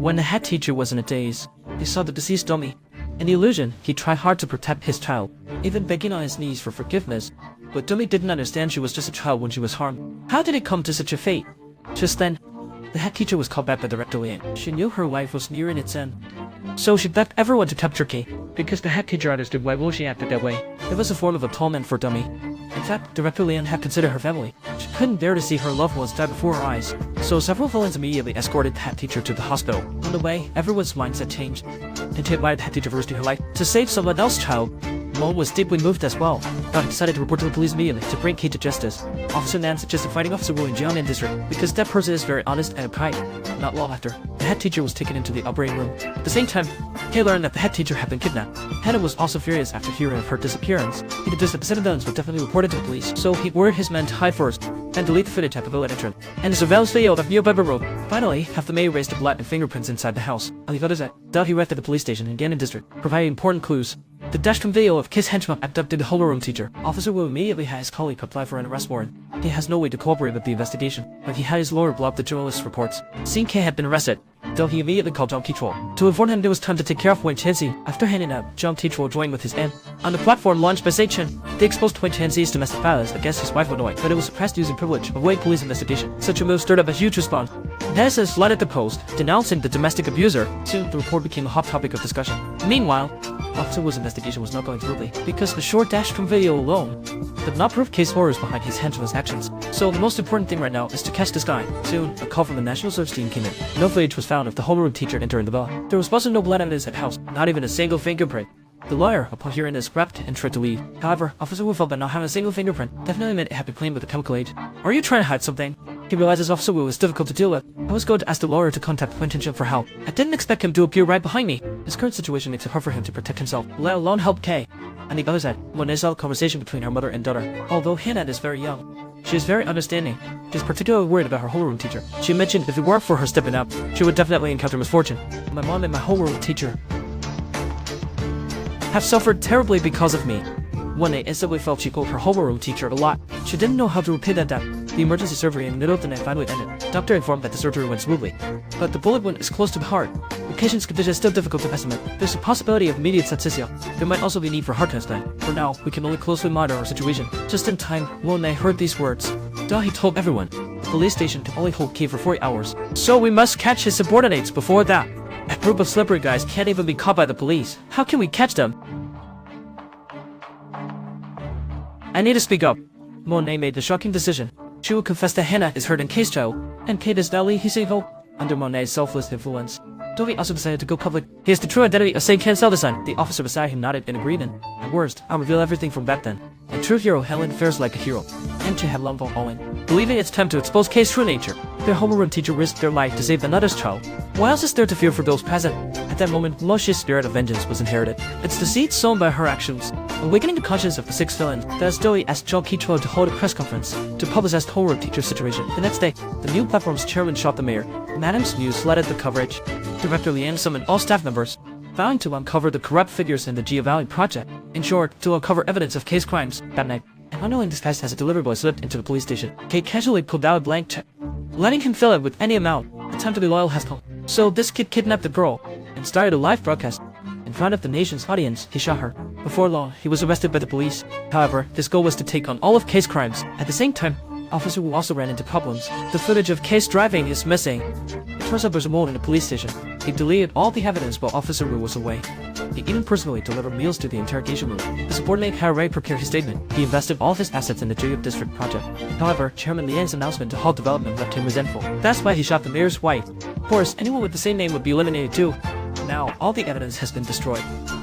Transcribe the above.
When the head teacher was in a daze, he saw the deceased dummy. In the illusion, he tried hard to protect his child, even begging on his knees for forgiveness. But Dummy didn't understand she was just a child when she was harmed. How did it come to such a fate? Just then, the head teacher was called back by Director Lian. She knew her life was nearing its end. So she begged everyone to capture Kay, because the head teacher understood why she acted that way. It was a form of atonement for Dummy. In fact, Director Lian had considered her family. She couldn't bear to see her loved ones die before her eyes. So several villains immediately escorted the head teacher to the hospital. On the way, everyone's mindset changed. And she invited the head teacher first to her life to save someone else's child. Mo was deeply moved as well. He decided to report to the police immediately to bring Kay to justice. Officer Nan suggested fighting Officer Wu in Jiangnan district because that person is very honest and upright. Not long after, the head teacher was taken into the operating room. At the same time, Kay learned that the head teacher had been kidnapped. Hannah was also furious after hearing of her disappearance. He deduced that the citizens were definitely reported to the police, so he ordered his men to hide first and delete the footage at the villa entrance. And the surveillance video of nearby road. Finally, half the maid erased the blood and fingerprints inside the house. On the other side, he arrived at the police station in Gannon district, providing important clues. The dashcam video of Kay's henchman abducted the homeroom teacher. Officer Wu immediately had his colleague apply for an arrest warrant. He has no way to cooperate with the investigation, but he had his lawyer blow up the journalist's reports. Seeing Kay had been arrested, he immediately called Zhang Qichuo to inform him it was time to take care of Wei Chenxi. After handing up, Zhang Qichuo joined with his aunt. On the platform launched by Seichen, they exposed Wei Chenxi's domestic violence against his wife Monet, but it was suppressed using privilege, avoiding police investigation. Such a move stirred up a huge response. Netizens flooded the post, denouncing the domestic abuser. Soon, the report became a hot topic of discussion. Meanwhile, Officer Wu's investigation was not going smoothly, because the short dashcam video alone did not prove Kay's horrors behind his henchman's actions. So the most important thing right now is to catch this guy. Soon, a call from the National Search Team came in. No footage was found of the homeroom teacher entering the villa. There was also no blood evidence at the house, not even a single fingerprint. The lawyer, upon hearing this, wept and tried to leave. However, Officer Wu felt that not having a single fingerprint definitely meant it had been claimed with a chemical age. Are you trying to hide something? He realizes Officer Wu is difficult to deal with. I was going to ask the lawyer to contact Quentin for help. I didn't expect him to appear right behind me. His current situation makes it hard for him to protect himself, let alone help Kay. On the other side, Monet saw the conversation between her mother and daughter. Although Hannah is very young, she is very understanding. She is particularly worried about her homeroom teacher. She mentioned if it weren't for her stepping up, she would definitely encounter misfortune. My mom and my homeroom teacher have suffered terribly because of me. Monet instantly felt she owed her homeroom teacher a lot. She didn't know how to repay that debt. The emergency surgery in the middle of the night finally ended. Doctor informed that the surgery went smoothly, but the bullet wound is close to the heart. The patient's condition is still difficult to estimate. There's a possibility of immediate septicemia. There might also be need for heart transplant. For now, we can only closely monitor our situation. Just in time, Monet heard these words. He told everyone, the police station can only hold Kay for 40 hours. So we must catch his subordinates before that. A group of slippery guys can't even be caught by the police. How can we catch them? I need to speak up. Monet made the shocking decision. She will confess that Hannah is hurt in Kay's child, and Kay is now his evil. Under Monet's selfless influence, Dovey also decided to go public. He is the true identity of Saint Ken Seldeson. The officer beside him nodded in agreement. At worst, I'll reveal everything from back then. A true hero, Helen fares like a hero, and to have Longful Owen. Believing it's time to expose Kay's true nature, their homeroom teacher risked their life to save another's child. What else is there to fear for those present? At that moment, Moshe's spirit of vengeance was inherited. It's deceit sown by her actions, awakening the conscience of the six villains. Thus, Doi asked Zhang Qichuo to hold a press conference to publicize the homeroom teacher's situation. The next day, the new platform's chairman shot the mayor. Madam's news led the coverage. Director Lian summoned all staff members, vowing to uncover the corrupt figures in the Gia Valley project. In short, to uncover evidence of Kay's crimes. That night, an unknowing disguise as a delivery boy slipped into the police station. Kay casually pulled out a blank check, letting him fill it with any amount. The time to be loyal has come. So this kid kidnapped the girl and started a live broadcast. In front of the nation's audience, he shot her. Before long, he was arrested by the police. However, his goal was to take on all of Kay's crimes. At the same time, Officer Wu also ran into problems. The footage of Kay's driving is missing. It turns up there's a mole in the police station. He deleted all the evidence while Officer Wu was away. He even personally delivered meals to the interrogation room. The subordinate had already prepared his statement. He invested all of his assets in the Juyup district project. However, Chairman Lian's announcement to halt development left him resentful. That's why he shot the mayor's wife. Of course, anyone with the same name would be eliminated too. Now, all the evidence has been destroyed.